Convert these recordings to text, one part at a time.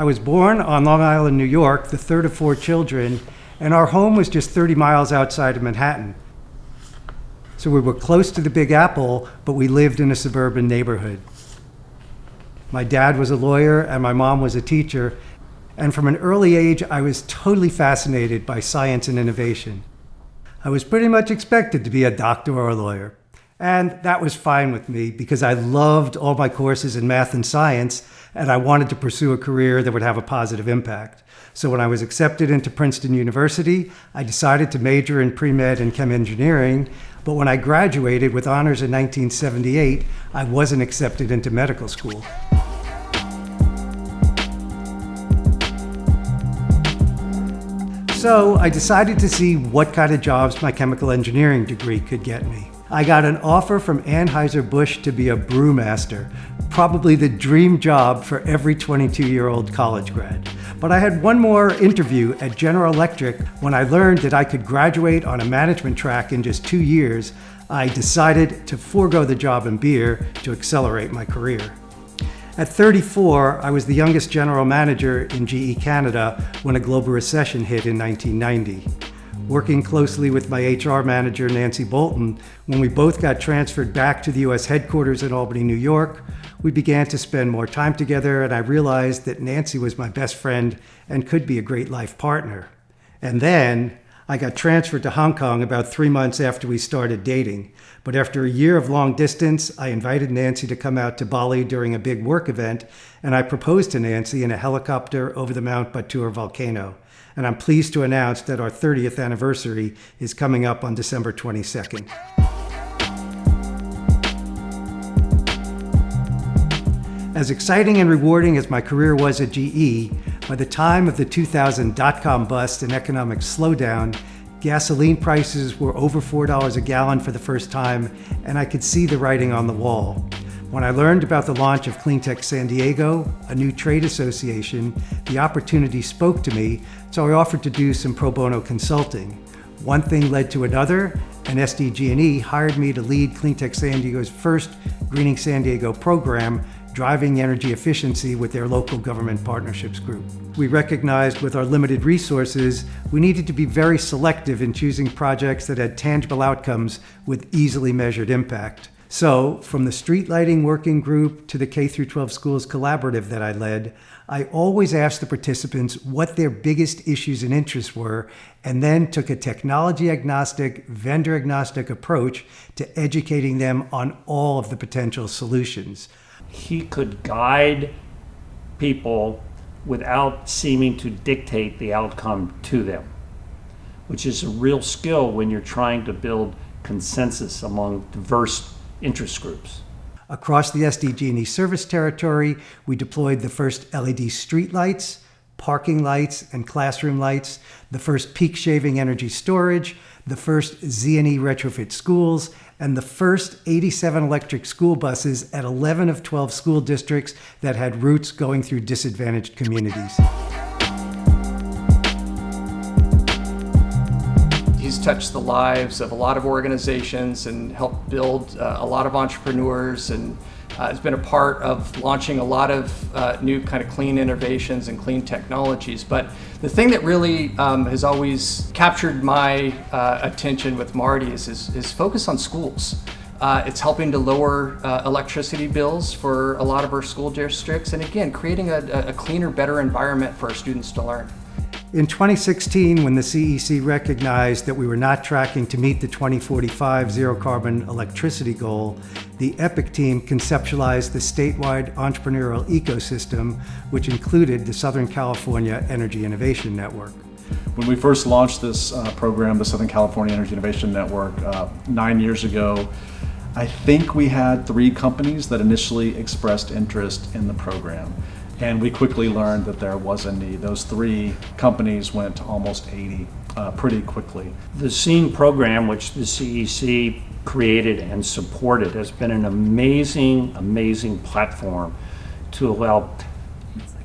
I was born on Long Island, New York, the third of 4 children, and our home was just 30 miles outside of Manhattan. So we were close to the Big Apple, but we lived in a suburban neighborhood. My dad was a lawyer and my mom was a teacher, and from an early age, I was totally fascinated by science and innovation. I was pretty much expected to be a doctor or a lawyer. And that was fine with me because I loved all my courses in math and science, and I wanted to pursue a career that would have a positive impact. So when I was accepted into Princeton University, I decided to major in pre-med and chem engineering, but when I graduated with honors in 1978, I wasn't accepted into medical school. So I decided to see what kind of jobs my chemical engineering degree could get me. I got an offer from Anheuser-Busch to be a brewmaster, probably the dream job for every 22-year-old college grad. But I had one more interview at General Electric. When I learned that I could graduate on a management track in just 2 years, I decided to forego the job in beer to accelerate my career. At 34, I was the youngest general manager in GE Canada when a global recession hit in 1990. Working closely with my HR manager, Nancy Bolton, when we both got transferred back to the US headquarters in Albany, New York, we began to spend more time together, and I realized that Nancy was my best friend and could be a great life partner. And then I got transferred to Hong Kong about 3 months after we started dating. But after a year of long distance, I invited Nancy to come out to Bali during a big work event, and I proposed to Nancy in a helicopter over the Mount Batur volcano. And I'm pleased to announce that our 30th anniversary is coming up on December 22nd. As exciting and rewarding as my career was at GE, by the time of the 2000 dot-com bust and economic slowdown, gasoline prices were over $4 a gallon for the first time, and I could see the writing on the wall. When I learned about the launch of Cleantech San Diego, a new trade association, the opportunity spoke to me, so I offered to do some pro bono consulting. One thing led to another, and SDG&E hired me to lead Cleantech San Diego's first Greening San Diego program, driving energy efficiency with their local government partnerships group. We recognized with our limited resources, we needed to be very selective in choosing projects that had tangible outcomes with easily measured impact. So, from the street lighting working group to the K-12 schools collaborative that I led, I always asked the participants what their biggest issues and interests were, and then took a technology agnostic, vendor agnostic approach to educating them on all of the potential solutions. He could guide people without seeming to dictate the outcome to them, which is a real skill when you're trying to build consensus among diverse interest groups. Across the SDG&E service territory, we deployed the first LED streetlights, parking lights, and classroom lights, the first peak shaving energy storage, the first SCEIN retrofit schools, and the first 87 electric school buses at 11 of 12 school districts that had routes going through disadvantaged communities. He's touched the lives of a lot of organizations and helped build a lot of entrepreneurs, and has been a part of launching a lot of new kind of clean innovations and clean technologies. But the thing that really has always captured my attention with Marty is his focus on schools. It's helping to lower electricity bills for a lot of our school districts, and again, creating a cleaner, better environment for our students to learn. In 2016, when the CEC recognized that we were not tracking to meet the 2045 zero carbon electricity goal, the EPIC team conceptualized the statewide entrepreneurial ecosystem, which included the Southern California Energy Innovation Network. When we first launched this program, the Southern California Energy Innovation Network, 9 years ago, I think we had 3 companies that initially expressed interest in the program. And we quickly learned that there was a need. Those 3 companies went to almost 80 pretty quickly. The SCEIN program, which the CEC created and supported, has been an amazing, amazing platform to allow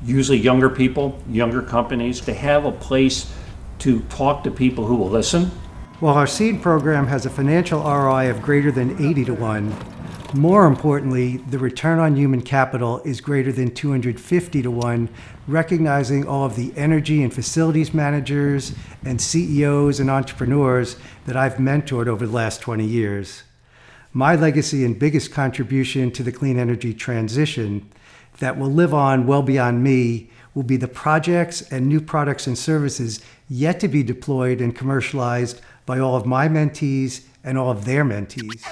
usually younger people, younger companies, to have a place to talk to people who will listen. While our SCEIN program has a financial ROI of greater than 80 to 1, More importantly, the return on human capital is greater than 250 to 1, recognizing all of the energy and facilities managers and CEOs and entrepreneurs that I've mentored over the last 20 years. My legacy and biggest contribution to the clean energy transition that will live on well beyond me will be the projects and new products and services yet to be deployed and commercialized by all of my mentees and all of their mentees.